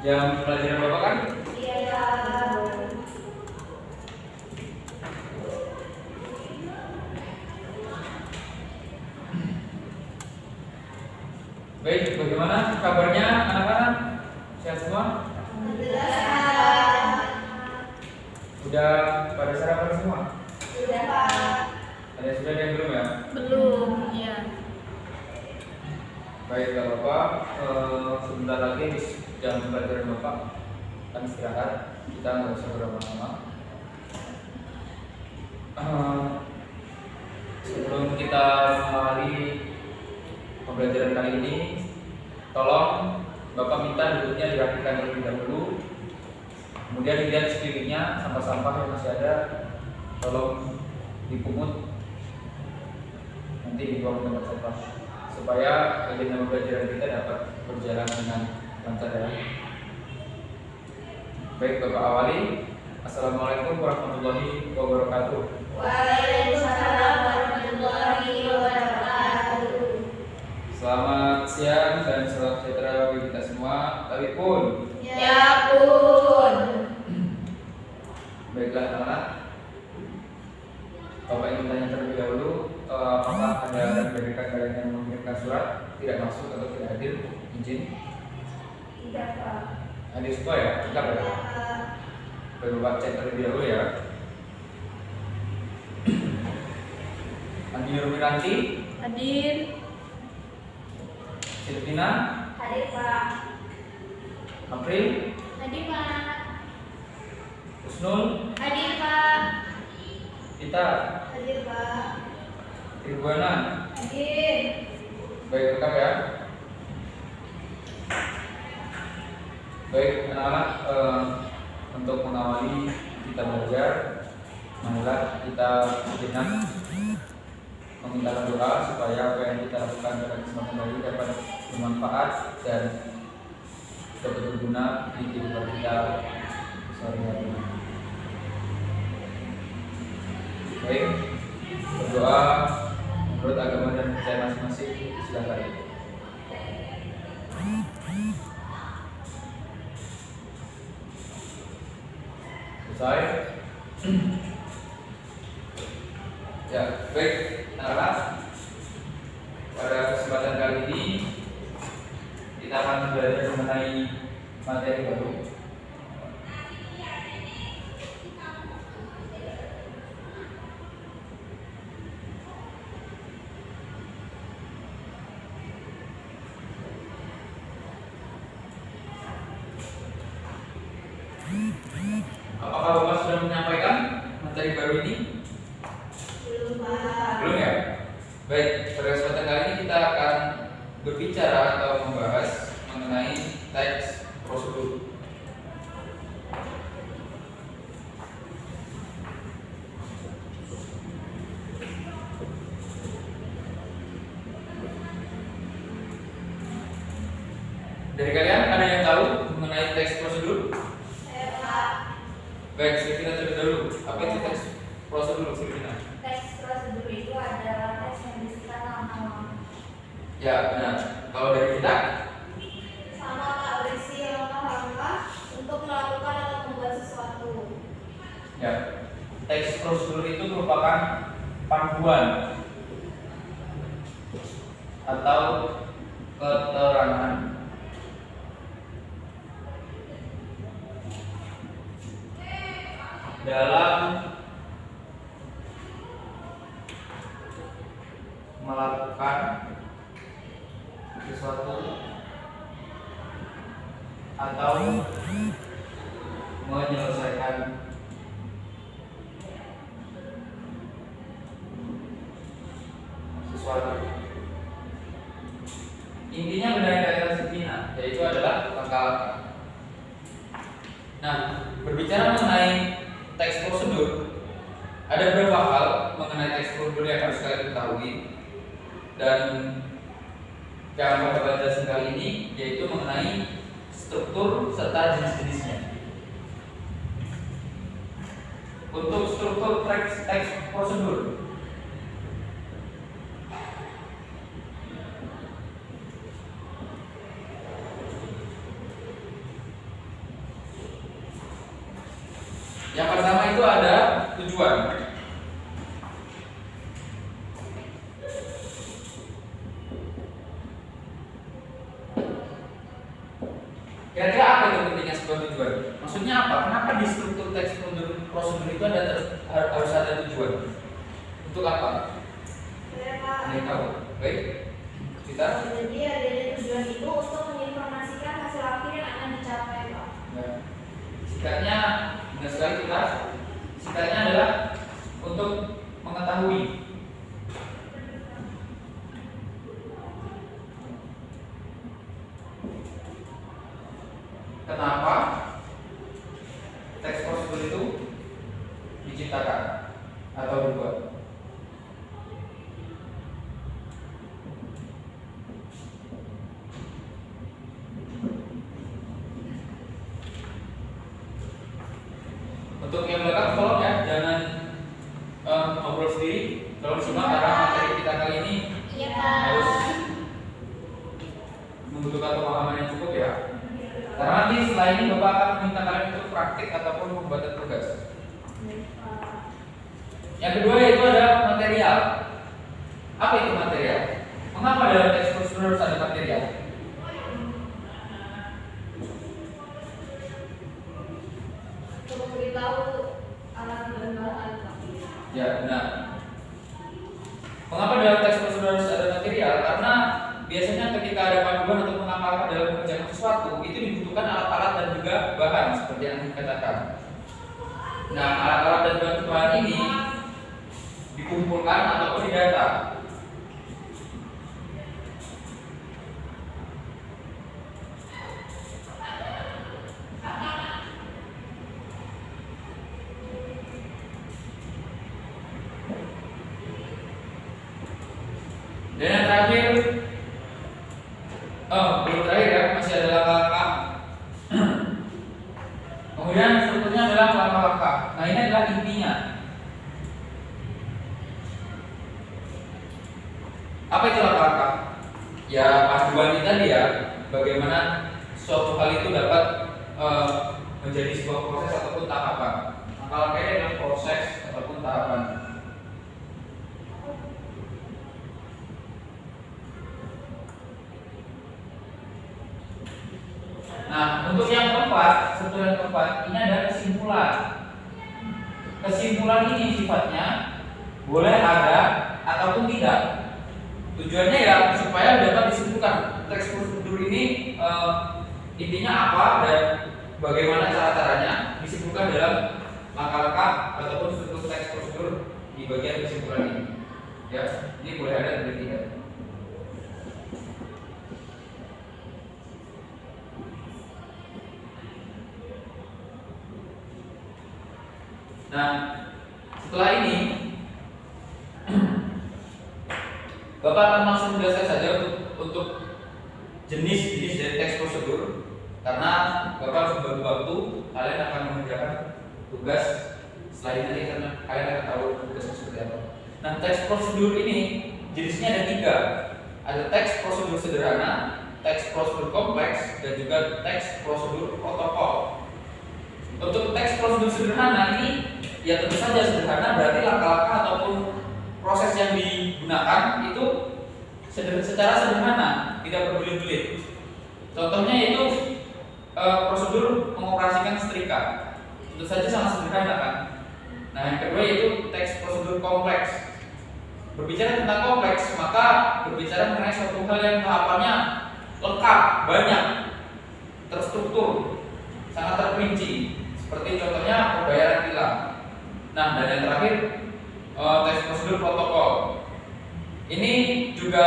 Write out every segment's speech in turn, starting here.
Jam pelajaran Bapak kan? Iya. Baik, bagaimana kabarnya anak-anak? Sehat semua? Udah pada sarapan semua? Sudah, Pak. Ada sudah yang belum ya? Belum, ya. Baik, Bapak, sebentar lagi jam pelajaran Bapak akan istirahat. Kita nggak usah berlama-lama. Sebelum kita mengawali pembelajaran kali ini, tolong Bapak minta duduknya dirapikan terlebih dahulu. Kemudian dilihat sekelilingnya, sampah-sampah yang masih ada tolong dipungut, nanti dibuang ke tempat sampah supaya agenda pembelajaran kita dapat berjalan dengan lancar ya. Baik, Bapak awali. Assalamualaikum warahmatullahi wabarakatuh. Waalaikumsalam warahmatullahi wabarakatuh. Selamat siang dan salam sejahtera bagi kita semua. Tapi pun. Ya pun. Baiklah anak-anak. Bapak ingin tanya terlebih dahulu, apakah ada dari rekan kalian yang mengirimkan surat tidak masuk atau tidak hadir? Izin. Tidak, Pak. Hadir semua ya? Lengkap ya? Bapak Bapak cek terlebih dahulu ya. Andi Nurmiranti, Hadir. Silvina, Hadir, Pak. April, Hadir, Pak. Husnul, Hadir, Pak. Kita, Hadir, Pak. Irwana. Hadir. Baik, lengkap ya. Baik anak-anak, untuk mengawali kita belajar, marilah kita sejenak meminta doa supaya apa yang kita lakukan pada kesempatan kali ini dapat bermanfaat dan dapat berguna di kehidupan kita sehari-hari. Baik, berdoa menurut agama dan percaya masing-masing, silakan. Selesai. Ya, baik, anak-anak. Pada kesempatan kali ini kita akan belajar mengenai materi baru. Apakah Bapak sudah menyampaikan materi baru ini? Belum, Pak. Belum ya? Baik, pada kesempatan kali ini kita akan berbicara atau membahas mengenai teks prosedur. Dari kalian ada yang tahu mengenai teks prosedur? Saya, Pak. Baik, Silvina terlebih dahulu. Apa itu teks prosedur, Silvina? Teks prosedur itu adalah teks yang berisikan nama-nama. Ya, benar. Kalau dari kita, Sama, Pak, berisi langkah-langkah untuk melakukan atau membuat sesuatu. ya, teks prosedur itu merupakan panduan atau keterangan dalam melakukan sesuatu atau menyelesaikan sesuatu. Intinya benar yang kata Silvina, yaitu adalah langkah-langkah. Nah, berbicara mengenai teks prosedur, ada beberapa hal mengenai teks prosedur yang harus kalian ketahui, dan yang pada pelajaran kali ini yaitu mengenai struktur serta jenis-jenisnya. Untuk struktur teks prosedur, Yang pertama itu ada tujuan. Kira-kira apa itu pentingnya sebuah tujuan? Maksudnya apa? Kenapa di struktur teks prosedur itu harus ada tujuan? Untuk apa? Ini tahu. Baik. Kita. Jadi adanya tujuan itu untuk menginformasikan hasil akhir yang akan dicapai, Pak. Ya. Singkatnya, benar sekali kita. Singkatnya adalah untuk mengetahui. Kenapa teks prosedur itu diciptakan atau dibuat? Untuk yang belakang tolong ya, jangan ngobrol sendiri, tolong simak karena materi kita kali ini Iya, harus Pak. membutuhkan pemahaman yang cukup ya. Karena nanti setelah ini Bapak akan meminta kalian untuk praktik ataupun pembuatan tugas. Yang kedua yaitu ada material. Apa itu material? Mengapa dalam teks prosedur harus ada material? Untuk memberitahu alat dan bahan, Pak. Ya benar. Mengapa dalam teks prosedur harus ada material? Karena biasanya ketika ada panduan atau pengapalan dalam mengerjakan sesuatu itu dibutuhkan alat-alat dan juga bahan seperti yang dikatakan. Nah, alat-alat dan bahan ini dikumpulkan ataupun didata. Dan yang terakhir, belum terakhir ya, masih ada langkah-langkah. Kemudian strukturnya adalah langkah-langkah. Nah ini adalah intinya. Apa itu langkah-langkah? Ya panduan kita tadi ya, bagaimana suatu hal itu dapat menjadi sebuah proses ataupun tahapan. Langkah-langkahnya adalah proses ataupun tahapan. Nah, untuk yang keempat, struktur yang keempat, ini ada kesimpulan. Kesimpulan ini sifatnya boleh ada ataupun tidak. Tujuannya ya supaya dapat disimpulkan teks prosedur ini intinya apa dan bagaimana cara-caranya disimpulkan dalam langkah-langkah ataupun struktur teks prosedur di bagian kesimpulan ini. Ya, ini boleh ada dan tidak. Nah, setelah ini Bapak akan langsung menjelaskan saja untuk jenis-jenis dari teks prosedur, karena Bapak harus membagi waktu, kalian akan mengerjakan tugas setelah ini nanti karena kalian akan tahu tugasnya seperti apa. Nah, teks prosedur ini jenisnya ada 3. Ada teks prosedur sederhana, teks prosedur kompleks, dan juga teks prosedur protokol. Untuk teks prosedur sederhana ini ya tentu saja sederhana, berarti langkah-langkah ataupun proses yang digunakan itu secara sederhana, tidak berbelit-belit. Contohnya yaitu prosedur mengoperasikan setrika, tentu saja sangat sederhana kan. Nah yang kedua yaitu teks prosedur kompleks. Berbicara tentang kompleks, maka berbicara mengenai suatu hal yang tahapannya lengkap, banyak, terstruktur, sangat terperinci. Seperti contohnya pembayaran tilang. Nah, dan yang terakhir teks prosedur protokol. Ini juga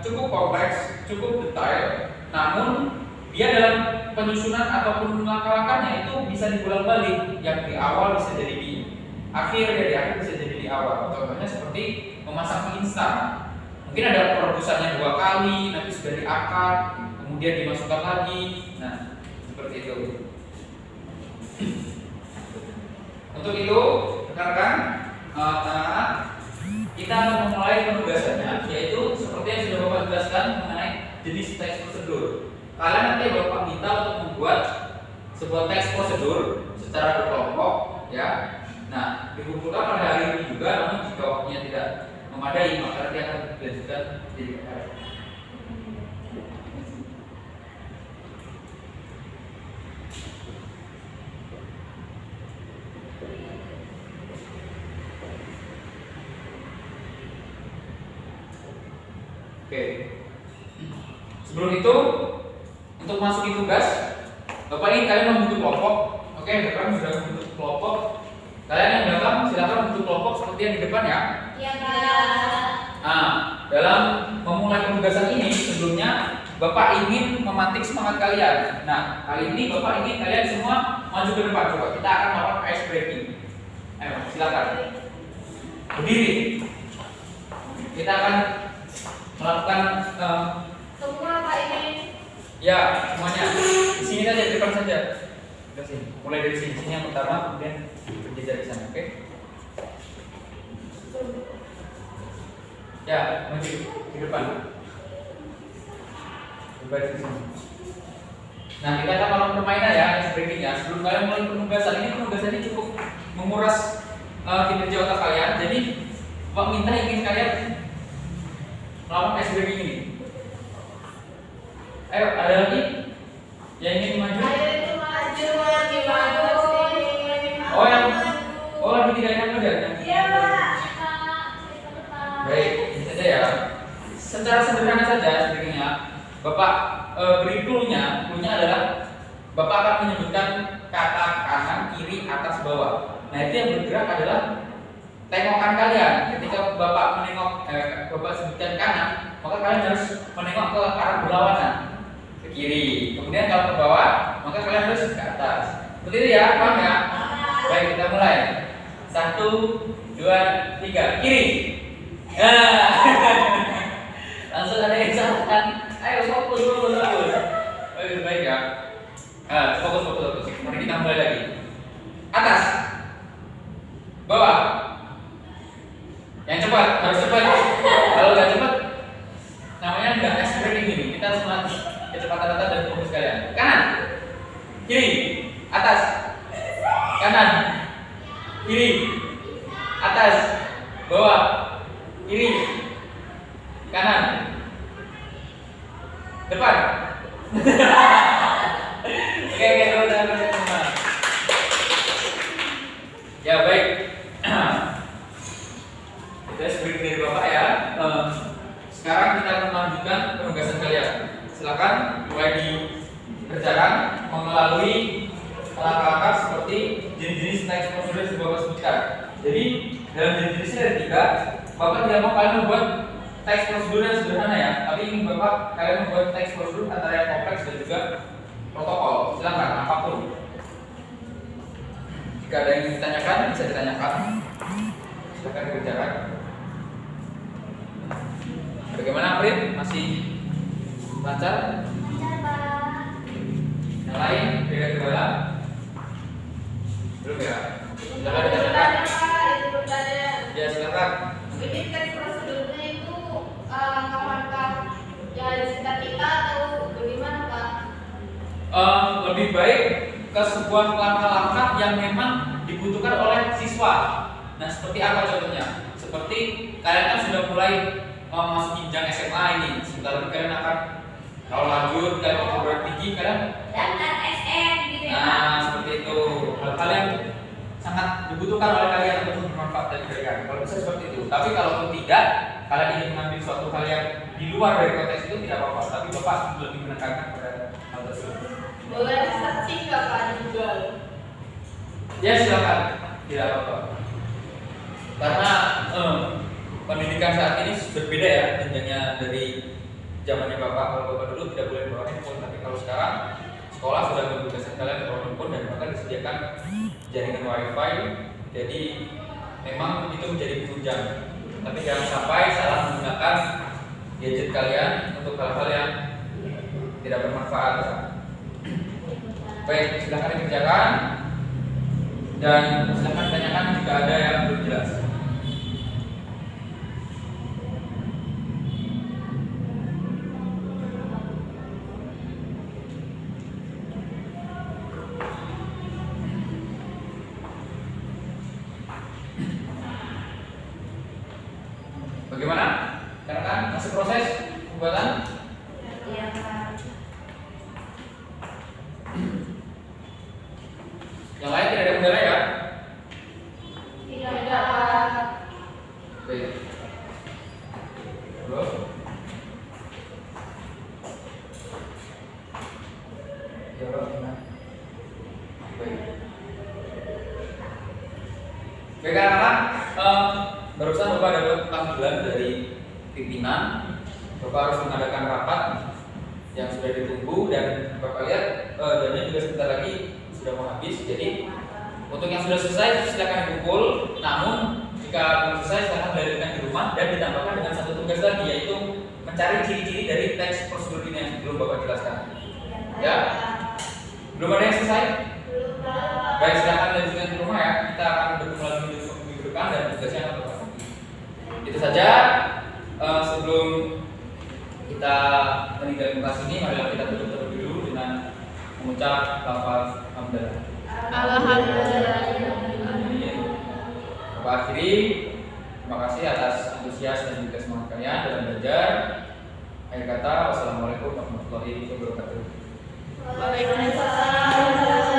cukup kompleks, cukup detail. Namun dia dalam penyusunan ataupun langkah-langkahnya itu bisa dibolak-balik. Yang di awal bisa jadi di akhir, dari akhir bisa jadi di awal. Contohnya seperti memasang mie instan. Mungkin ada perebusannya 2 kali, nanti sudah diangkat, kemudian dimasukkan lagi. Nah, seperti itu. Untuk itu, rekan-rekan, kita akan memulai penugasannya, yaitu seperti yang sudah Bapak jelaskan mengenai jenis teks prosedur. Kalian nanti Bapak minta untuk membuat sebuah teks prosedur secara berkelompok ya. Nah, dikumpulkan pada hari ini juga, namun jika waktunya tidak memadai maka nanti akan dilanjutkan jadi perkara. Oke. Sebelum itu, untuk masukin tugas, Bapak ini kalian membentuk kelompok. Oke, Bapak sudah membentuk kelompok. Kalian yang belakang silakan membentuk kelompok seperti yang di depan ya. Iya, Kak. Nah, dalam memulai penugasan ini sebelumnya Bapak ingin memantik semangat kalian. Nah, kali ini Bapak ingin kalian semua maju ke depan. Coba kita akan melakukan ice breaking. Ayo, silakan. Berdiri. Kita akan melakukan Semua Pak ini. ya, semuanya. Di sini saja, di depan saja. Ke sini. Mulai dari sini. Sini yang pertama, kemudian berjejer di sana, oke? Ya, maju di depan. Coba di sini. Nah, kita akan melakukan permainan ya, ice breaking ya. Sebelum kalian mulai penugasan ini cukup menguras kinerja otak kalian. Jadi, Pak minta ingin kalian melakukan ice breaking ini. Ayo, ada lagi yang ingin maju? Ayo maju, maju. Lagi tidak enak ada? Iya, Pak. Baik, ini saja ya. Secara sederhana saja sebetulnya, Bapak beri clue-nya adalah Bapak akan menyebutkan kata kanan, kiri, atas, bawah. Nah, itu yang bergerak adalah tengokan kalian. Ketika Bapak menengok, Bapak sebutkan kanan, maka kalian harus menengok ke arah berlawanan, ke kiri. Kemudian kalau ke bawah, maka kalian harus ke atas. Seperti itu ya, paham ya? Baik, kita mulai. 1, 2, 3, kiri. Nah, langsung ada yang salah. Ayo fokus. Baik ya. Fokus. Mari kita mulai lagi. Atas, bawah. Yang cepat, harus cepat. Kalau nggak cepat, namanya nggak ice breaking ini. Kita harus melatih kecepatan otak dan fokus kalian. Kanan, kiri, atas, kanan, kiri, atas, bawah, kiri, kanan, depan. Oke, teman-teman. Ya baik. Kita sebelum dari Bapak ya. Sekarang kita akan melanjutkan penugasan kalian. Silakan mulai dikerjakan melalui langkah-langkah seperti jenis-jenis next prosedur yang Bapak sebutkan. Jadi dalam jenis-jenisnya ada 3. Bapak tidak mau kalian membuat teks prosedur yang sederhana ya, tapi ingin Bapak kalian membuat teks prosedur antara yang kompleks dan juga protokol. Silakan apapun. Jika ada yang ditanyakan bisa ditanyakan. Silakan dikerjakan. Bagaimana Aprit? Masih lancar? Yang lain beda kendala? Belum ya? Silakan ditanyakan. Ya silakan. Ini teks prosedurnya itu langkah-langkah yang disita kita atau bagaimana Pak? Lebih baik ke sebuah langkah-langkah yang memang dibutuhkan oleh siswa. Nah, seperti apa contohnya? Seperti kalian kan sudah mulai masuk jenjang SMA ini. Sebentar lagi kalian akan kalau lanjut kalian ke perguruan tinggi kalian Daftar SM gitu ya. nah, seperti itu. Hal-hal yang sangat dibutuhkan oleh kalian untuk bermanfaat bagi kalian. Kalau bisa seperti itu. Tapi kalau tidak, kalian ingin mengambil suatu hal yang di luar dari konteks itu tidak apa-apa. Tapi Bapak lebih menekankan pada hal tersebut. Boleh searching nggak Pak juga? Ya silakan, tidak apa-apa. Karena pendidikan saat ini berbeda ya jenjangnya dari zamannya Bapak. Kalau Bapak dulu tidak boleh bawa handphone, tapi kalau sekarang sekolah sudah membebaskan kalian bawa handphone dan bahkan disediakan jaringan wifi. Jadi memang itu menjadi penunjang. Tapi jangan sampai salah menggunakan gadget kalian untuk hal-hal yang tidak bermanfaat. Baik, silakan dikerjakan dan silakan tanyakan jika ada yang belum jelas. Jawab gimana? Baik. Baik anak-anak, barusan Bapak dapat panggilan dari pimpinan. Bapak harus mengadakan rapat yang sudah ditunggu dan Bapak lihat jamnya juga sebentar lagi sudah mau habis. Jadi untuk yang sudah selesai silakan dikumpul. Namun jika belum selesai silakan dilanjutkan di rumah dan ditambahkan dengan satu tugas lagi, yaitu mencari ciri-ciri dari teks prosedur ini yang belum Bapak jelaskan. Ya, belum ada yang selesai? Baik, silakan lanjutkan di rumah ya. Kita akan bertemu lagi minggu depan dan tugasnya akan Bapak. Itu saja. Sebelum kita meninggalkan kelas ini, marilah kita tutup terlebih dulu dengan mengucap lafaz hamdalah. Alhamdulillah. Bapak akhiri, terima kasih atas antusias dan juga semangat kalian dalam belajar. Akhir kata, wassalamualaikum warahmatullahi wabarakatuh. Waalaikumsalam.